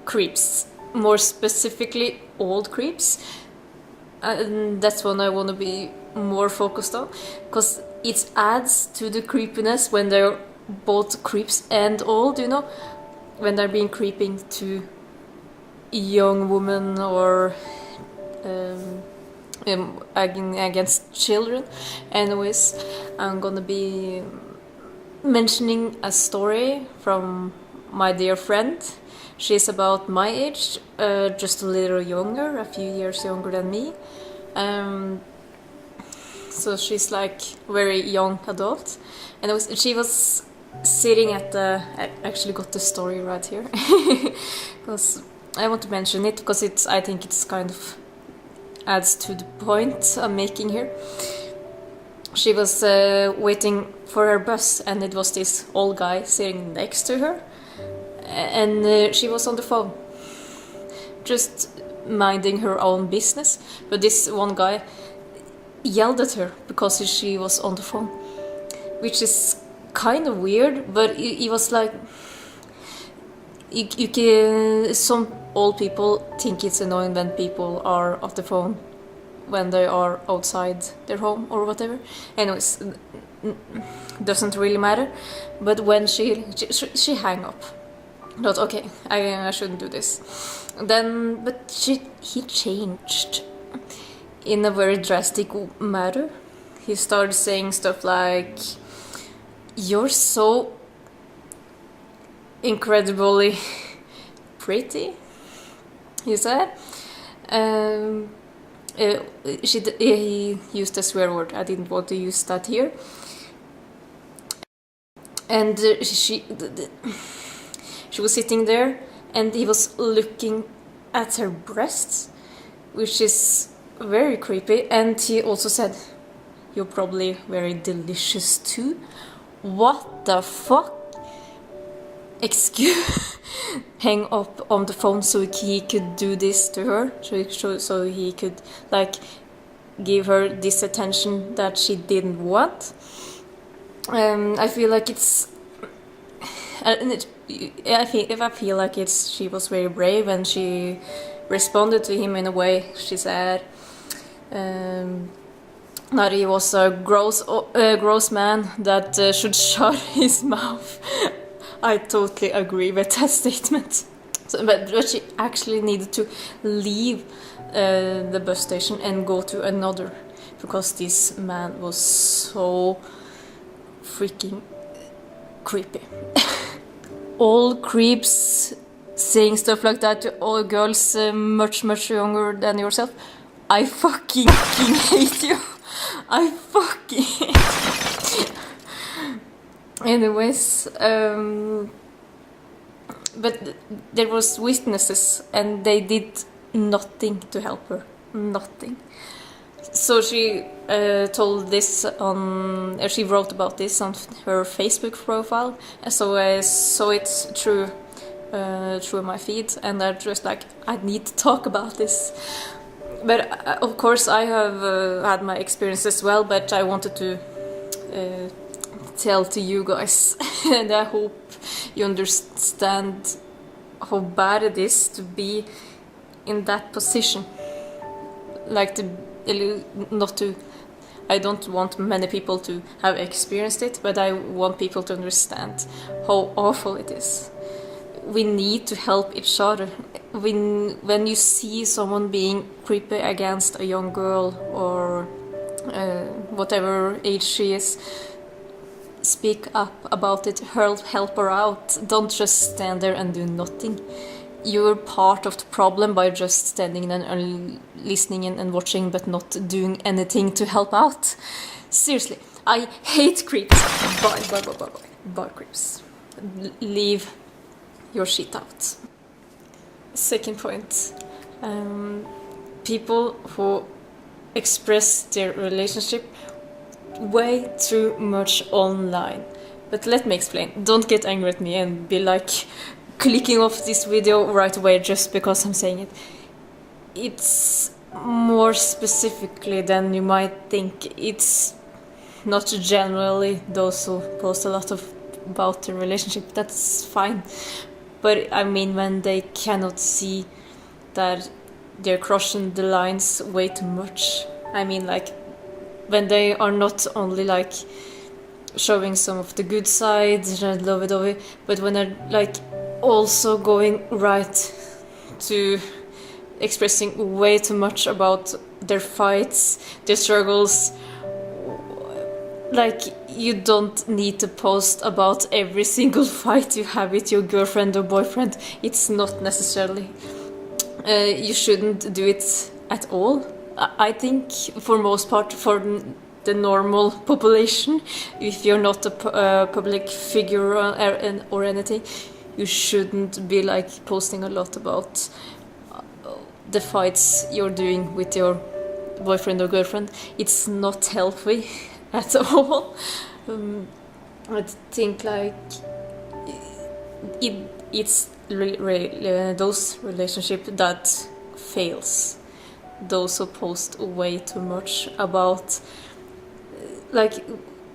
creeps, more specifically old creeps. And that's one I want to be more focused on, because it adds to the creepiness when they're both creeps and old, you know, when they're being creeping to young women or against children. Anyways, I'm gonna be mentioning a story from my dear friend. She's about my age, just a little younger, a few years younger than me. So she's like very young adult, and she was sitting at the. I actually got the story right here because I want to mention it because I think it's kind of adds to the point I'm making here. She was waiting for her bus, and it was this old guy sitting next to her, and she was on the phone, just minding her own business. But this one guy yelled at her because she was on the phone, which is kind of weird. But he was like, some old people think it's annoying when people are off the phone when they are outside their home or whatever. Anyways, doesn't really matter. But when she hang up, not okay, I shouldn't do this. Then, but he changed in a very drastic manner. He started saying stuff like, "You're so incredibly pretty," he said. He used a swear word. I didn't want to use that here. And she was sitting there, and he was looking at her breasts, which is very creepy. And he also said, "You're probably very delicious too." What the fuck? Excuse. Hang up on the phone so he could do this to her, so he could like give her this attention that she didn't want. I feel like it's. I feel like she was very brave, and she responded to him in a way. She said that he was a gross man that should shut his mouth. I totally agree with that statement. But she actually needed to leave the bus station and go to another, because this man was so freaking creepy. All creeps saying stuff like that to all girls much younger than yourself. I fucking hate you. I fucking hate you. Anyways, but there was witnesses, and they did nothing to help her. Nothing. So she told this on. She wrote about this on her Facebook profile. So I saw it through my feed, and I just like, I need to talk about this. But of course, I have had my experience as well. But I wanted to tell to you guys, and I hope you understand how bad it is to be in that position. Like I don't want many people to have experienced it, but I want people to understand how awful it is. We need to help each other. When you see someone being creepy against a young girl or whatever age she is, speak up about it, help her out. Don't just stand there and do nothing. You're part of the problem by just standing there and listening and watching, but not doing anything to help out. Seriously, I hate creeps. Bye creeps. Leave your shit out. Second point. People who express their relationship way too much online. But let me explain. Don't get angry at me and be like clicking off this video right away just because I'm saying it. It's more specifically than you might think. It's not generally those who post a lot about the relationship. That's fine. But I mean, when they cannot see that they're crossing the lines way too much. I mean, like, when they are not only like showing some of the good sides and lovey-dovey, but when they're like also going right to expressing way too much about their fights, their struggles. Like, you don't need to post about every single fight you have with your girlfriend or boyfriend. It's not necessarily. You shouldn't do it at all. I think, for most part, for the normal population, if you're not a public figure or anything, you shouldn't be like posting a lot about the fights you're doing with your boyfriend or girlfriend. It's not healthy at all. I think like it's those relationships that fails, those who post way too much about, like,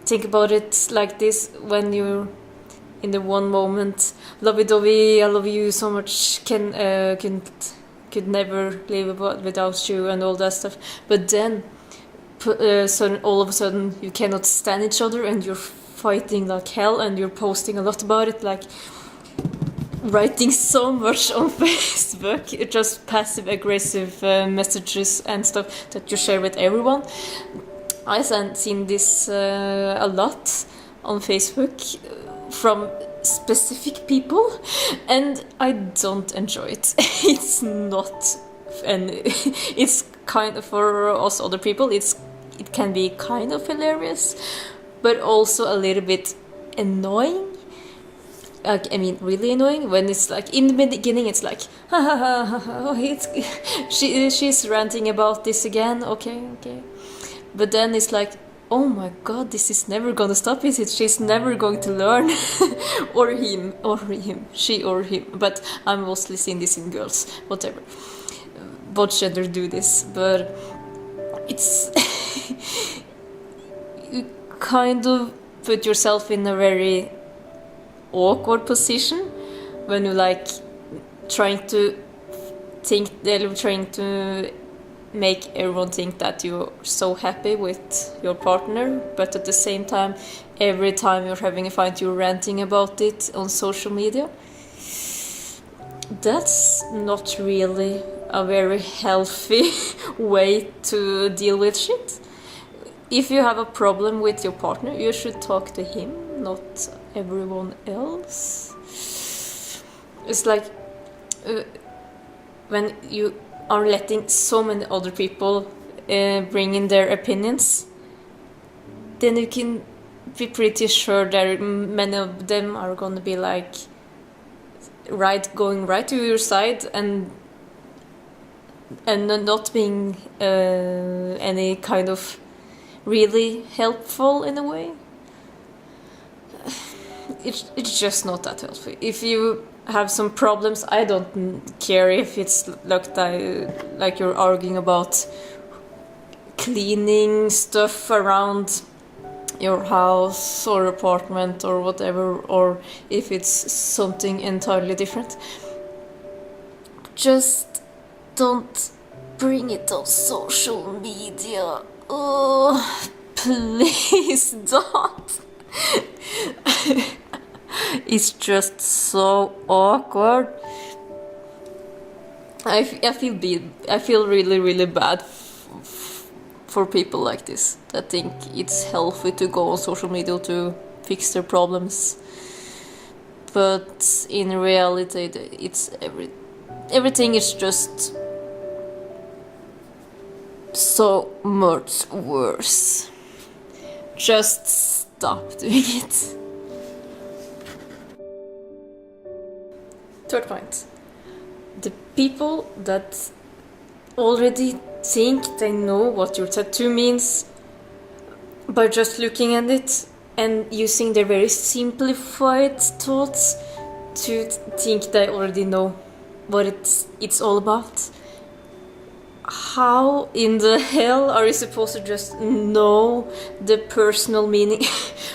think about it like this: when you're in the one moment, lovey-dovey, I love you so much, could never live without you and all that stuff, but then all of a sudden you cannot stand each other and you're fighting like hell, and you're posting a lot about it, like writing so much on Facebook, just passive aggressive messages and stuff that you share with everyone. I've seen this a lot on Facebook from specific people, and I don't enjoy it. It's not, and it's kind of, for us other people, it can be kind of hilarious, but also a little bit annoying. Like, I mean, really annoying when it's like in the beginning it's like ha ha ha ha, oh, she's ranting about this again, okay, but then it's like, oh my god, this is never gonna stop, is it? She's never going to learn. or him, she or him, but I'm mostly seeing this in girls, whatever, both gender do this, but it's you kind of put yourself in a very awkward position when you like trying to make everyone think that you're so happy with your partner, but at the same time, every time you're having a fight, you're ranting about it on social media. That's not really a very healthy way to deal with shit. If you have a problem with your partner, you should talk to him, not everyone else. It's like when you are letting so many other people bring in their opinions, then you can be pretty sure that many of them are going to be like going right to your side and not being any kind of really helpful in a way. It's just not that healthy. If you have some problems, I don't care if it's like you're arguing about cleaning stuff around your house or apartment or whatever, or if it's something entirely different. Just don't bring it on social media. Oh, please don't. It's just so awkward. I feel really, really bad for people like this that think it's healthy to go on social media to fix their problems. But in reality, it's everything is just so much worse. Just stop doing it. Third point. The people that already think they know what your tattoo means by just looking at it and using their very simplified thoughts to think they already know what it's all about. how in the hell are you supposed to just know the personal meaning?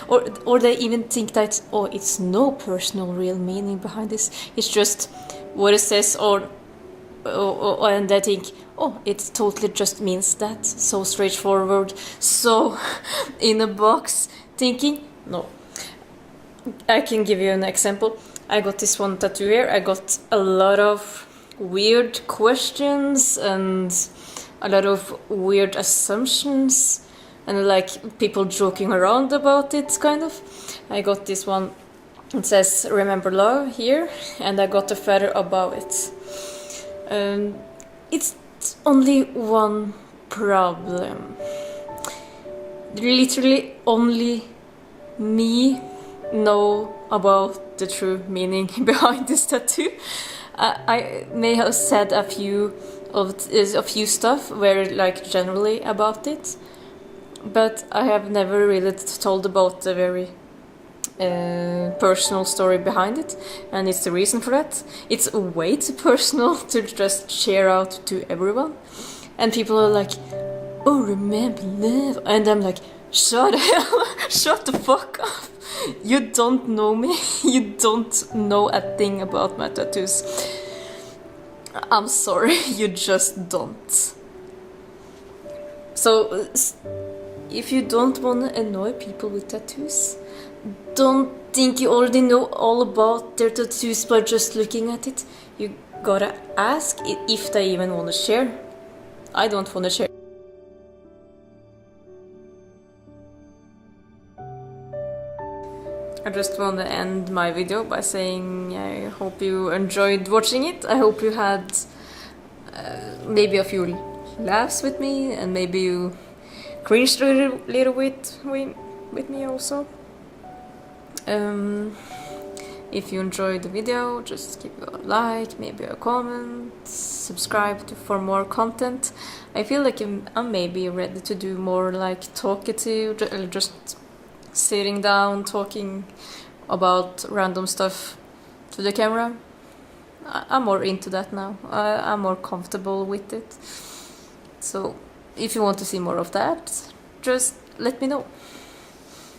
or they even think that, oh, it's no personal real meaning behind this, it's just what it says, and they think, oh, it totally just means that, so straightforward, so in a box thinking. No, I can give you an example. I got this one tattoo here. I got a lot of weird questions and a lot of weird assumptions and like people joking around about it, kind of. I got this one. It says "Remember love" here, and I got a feather above it. It's only one problem. Literally only me know about the true meaning behind this tattoo. I may have said a few stuff very like generally about it, but I have never really told about the very personal story behind it, and it's the reason for that. It's way too personal to just share out to everyone, and people are like, "Oh, remember love," and I'm like, shut the fuck up. You don't know me. You don't know a thing about my tattoos. I'm sorry, you just don't. So, if you don't want to annoy people with tattoos, don't think you already know all about their tattoos by just looking at it. You gotta ask if they even want to share. I don't want to share. I just want to end my video by saying I hope you enjoyed watching it. I hope you had maybe a few laughs with me, and maybe you cringed a little bit with me also. If you enjoyed the video, just give a like, maybe a comment, subscribe for more content. I feel like I'm maybe ready to do more like talkative, just sitting down talking about random stuff to the camera. I'm more into that now. I'm more comfortable with it. So if you want to see more of that, just let me know.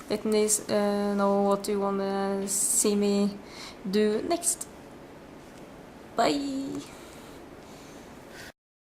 Let me know what you want to see me do next. Bye!